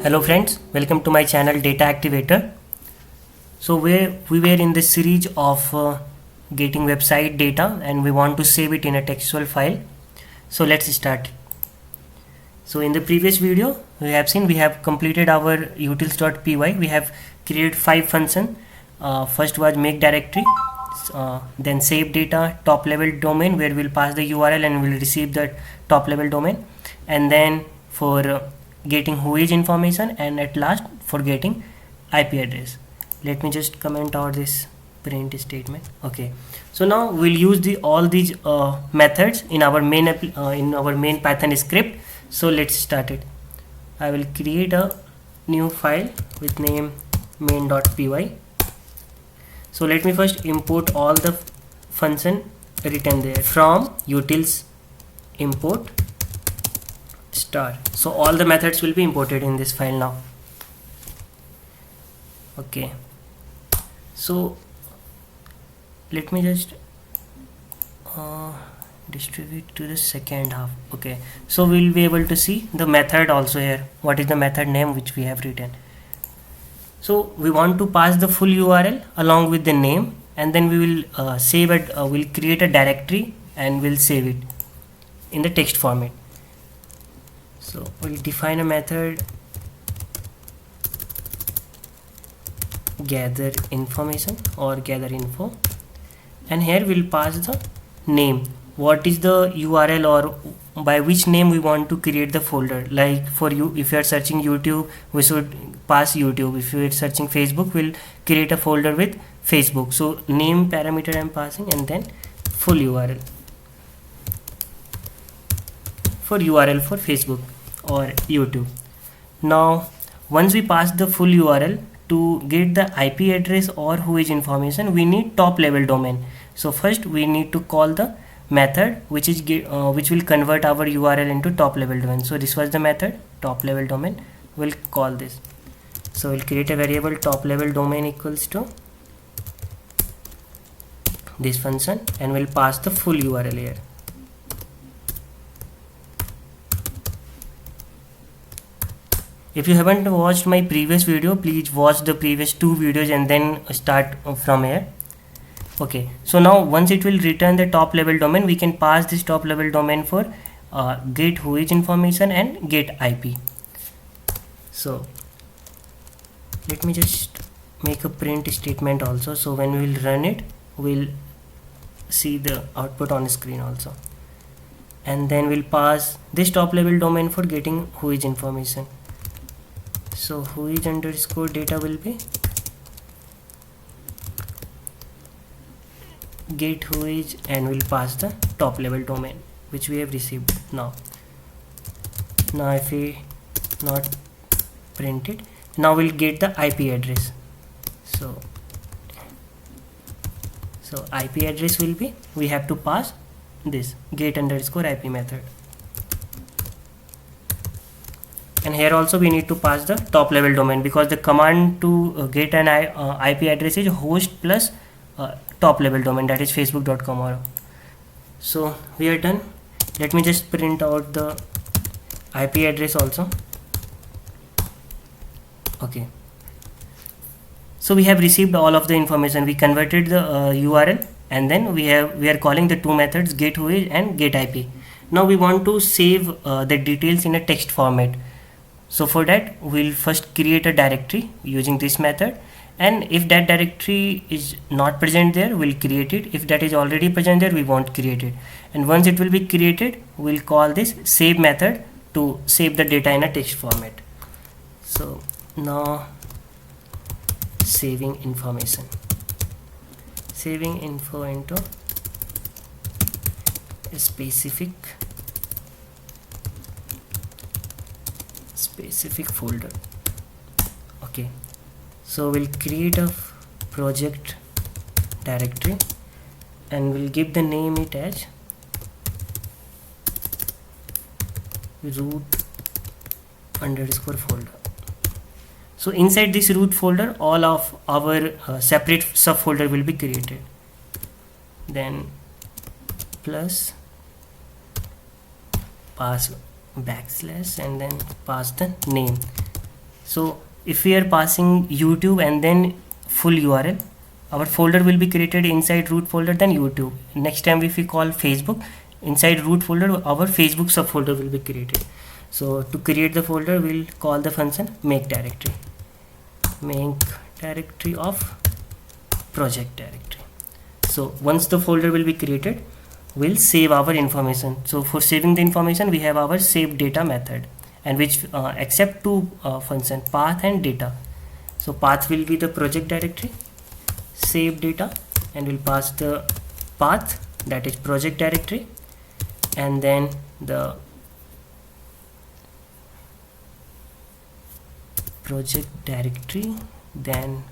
Hello friends, welcome to my channel Data Activator. So we were in this series of getting website data and we want to save it in a textual file. So let's start. So in the previous video we have completed our utils.py. We have created 5 functions. First was make directory, then save data, top level domain where we'll pass the URL and we'll receive the top level domain, and then for getting whois information, and at last for getting IP address. Let me just comment out this print statement. Okay, so now we'll use all these methods in our main Python script. So let's start it. I will create a new file with name main.py. So let me first import all the function written there from utils import star. So all the methods will be imported in this file now. Okay, so let me just distribute to the second half. Okay, so we'll be able to see the method also here. What is the method name which we have written? So we want to pass the full URL along with the name, and then we will save it. We'll create a directory and we'll save it in the text format. So we'll define a method gather information or gather info, and here we'll pass the name. What is the URL or by which name we want to create the folder? Like for you, if you are searching YouTube, we should pass YouTube. If you are searching Facebook, we'll create a folder with Facebook. So name parameter I'm passing, and then full URL for Facebook or YouTube. Now once we pass the full URL, to get the IP address or whois information, we need top level domain. So first we need to call the method which will convert our URL into top level domain. So this was the method top level domain. We'll call this. So we'll create a variable top level domain equals to this function, and we'll pass the full URL here. If you haven't watched my previous video, please watch the previous 2 videos and then start from here. Okay, so now once it will return the top level domain, we can pass this top level domain for get whois information and get IP. So let me just make a print statement also, so when we will run it, we'll see the output on the screen also. And then we'll pass this top level domain for getting whois information. So whois underscore data will be get whois, and we'll pass the top level domain which we have received now. Now if we not print it, now we'll get the IP address. So IP address will be, we have to pass this get underscore IP method, and here also we need to pass the top level domain, because the command to get an IP address is host plus top level domain, that is facebook.com. So we are done. Let me just print out the IP address also. Okay, so we have received all of the information. We converted the URL, and then we are calling the 2 methods get whois and get IP. Now we want to save the details in a text format. So for that we'll first create a directory using this method, and if that directory is not present there, we'll create it. If that is already present there, we won't create it. And once it will be created, we'll call this save method to save the data in a text format. So now saving information, saving info into a specific folder. Okay, so we'll create a project directory and we'll give the name it as root underscore folder. So inside this root folder, all of our separate subfolder will be created. Then plus pass backslash and then pass the name. So if we are passing YouTube and then full URL, our folder will be created inside root folder then YouTube. Next time if we call Facebook, inside root folder our Facebook subfolder will be created. So to create the folder, we'll call the function make directory of project directory. So once the folder will be created, we'll save our information. So for saving the information, we have our save data method, and which accept two function, path and data. So path will be the project directory, save data, and we'll pass the path, that is project directory, and then the project directory, then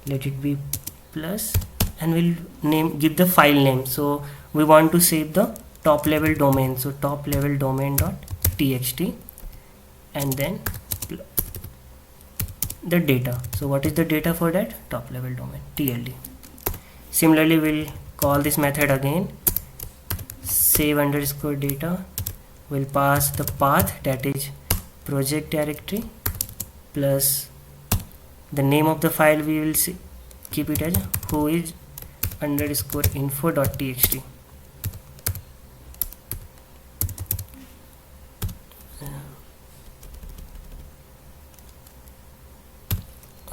let it be plus, and we'll give the file name. So we want to save the top level domain, so top level domain dot txt, and then the data. So what is the data for that? Top level domain, tld. Similarly, we'll call this method again, save underscore data. We'll pass the path, that is project directory, plus the name of the file. We will keep it as whois underscore info.txt.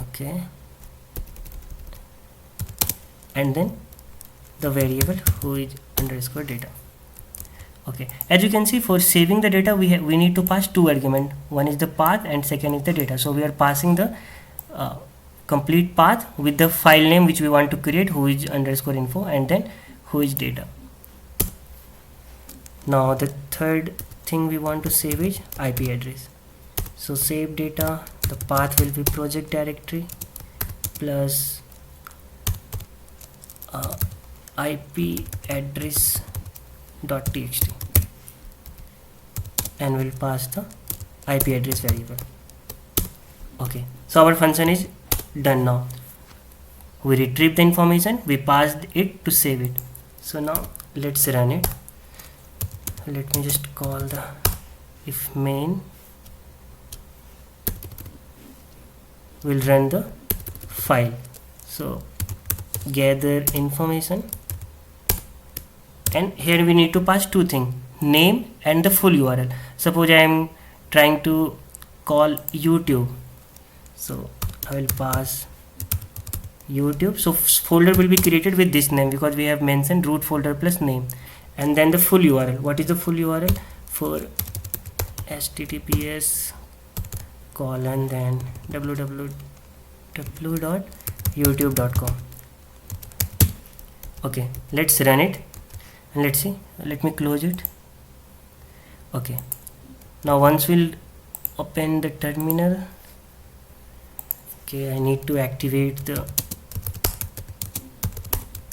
Okay, and then the variable whois underscore data. Okay, as you can see, for saving the data we need to pass two arguments. One is the path and second is the data. So we are passing the complete path with the file name which we want to create, whois underscore info, and then whois data. Now the third thing we want to save is IP address. So save data, the path will be project directory plus IP address dot txt, and we'll pass the IP address variable. Okay, so our function is done. Now we retrieve the information, we passed it to save it. So now let's run it. Let me just call the if main, we'll run the file. So gather information, and here we need to pass two things, name and the full URL. Suppose I am trying to call YouTube, so I will pass YouTube. So folder will be created with this name because we have mentioned root folder plus name, and then the full URL. What is the full URL? For https colon then www.youtube.com. Okay, let's run it and let's see. Let me close it. Okay, now once we'll open the terminal. Okay, I need to activate the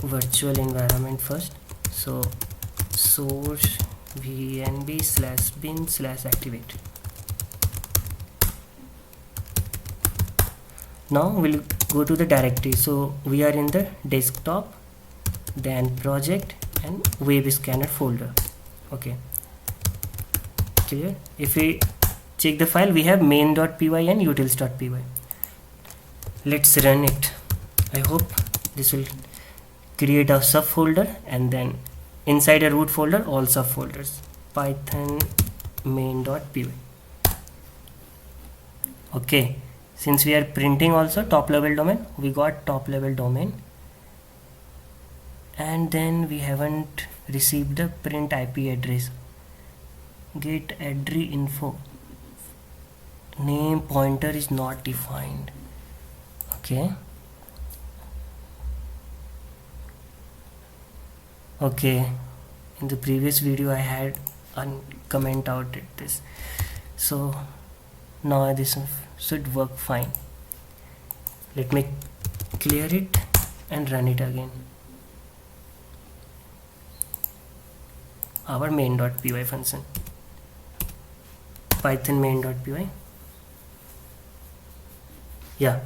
virtual environment first. So source vnb/bin/activate. Now we'll go to the directory. So we are in the desktop, then project and web scanner folder. Okay, clear. If we check the file, we have main.py and utils.py. Let's run it. I hope this will create a subfolder, and then inside a root folder all subfolders, python main.py. Okay, since we are printing also top level domain, we got top level domain, and then we haven't received the print IP address. Get address info, name pointer is not defined. Okay, okay, in the previous video I had comment out this, so now this should work fine. Let me clear it and run it again. Our main.py function, python main.py. Yeah,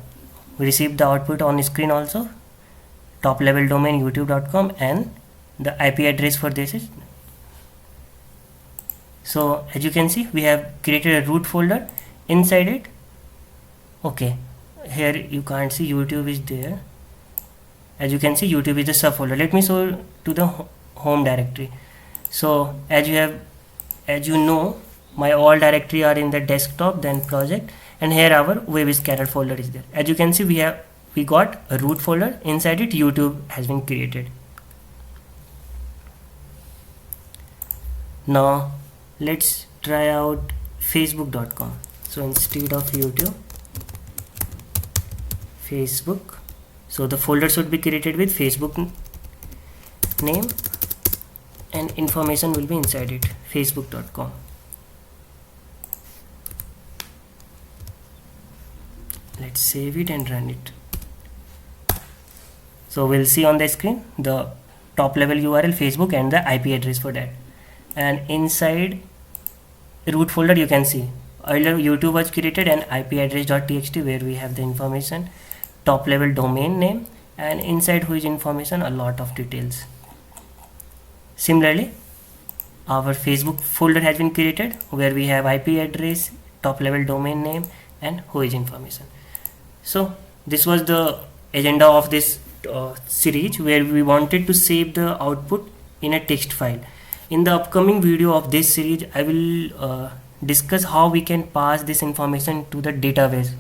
we received the output on screen also, top level domain youtube.com, and the IP address for this is. So as you can see, we have created a root folder. Inside it Okay, here you can't see YouTube is there. As you can see, YouTube is the subfolder. Let me show to the home directory. So as you know, my all directory are in the desktop, then project, and here our webscatter folder is there. As you can see, we got a root folder. Inside it, YouTube has been created. Now let's try out facebook.com. So instead of YouTube, Facebook. So the folder should be created with Facebook name and information will be inside it, facebook.com. Let's save it and run it. So we'll see on the screen the top level URL Facebook and the IP address for that. And inside root folder you can see earlier YouTube was created and IP address.txt where we have the information, top level domain name, and inside which information a lot of details. Similarly, our Facebook folder has been created where we have IP address, top level domain name, and which information. So this was the agenda of this series where we wanted to save the output in a text file. In the upcoming video of this series, I will discuss how we can pass this information to the database,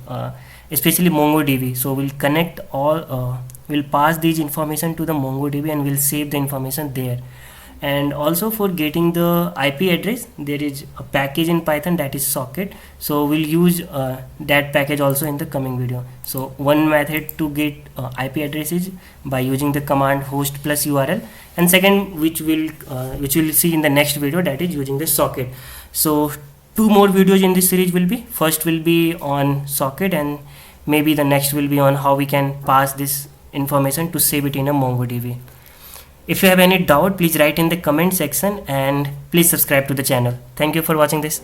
especially MongoDB. So we'll connect all, we'll pass these information to the MongoDB and we'll save the information there. And also for getting the IP address, there is a package in Python that is socket. So we'll use that package also in the coming video. So one method to get IP address is by using the command host plus URL, and second which we'll see in the next video, that is using the socket. So two more videos in this series will be, first will be on socket and maybe the next will be on how we can pass this information to save it in a MongoDB. If you have any doubt, please write in the comment section and please subscribe to the channel. Thank you for watching this.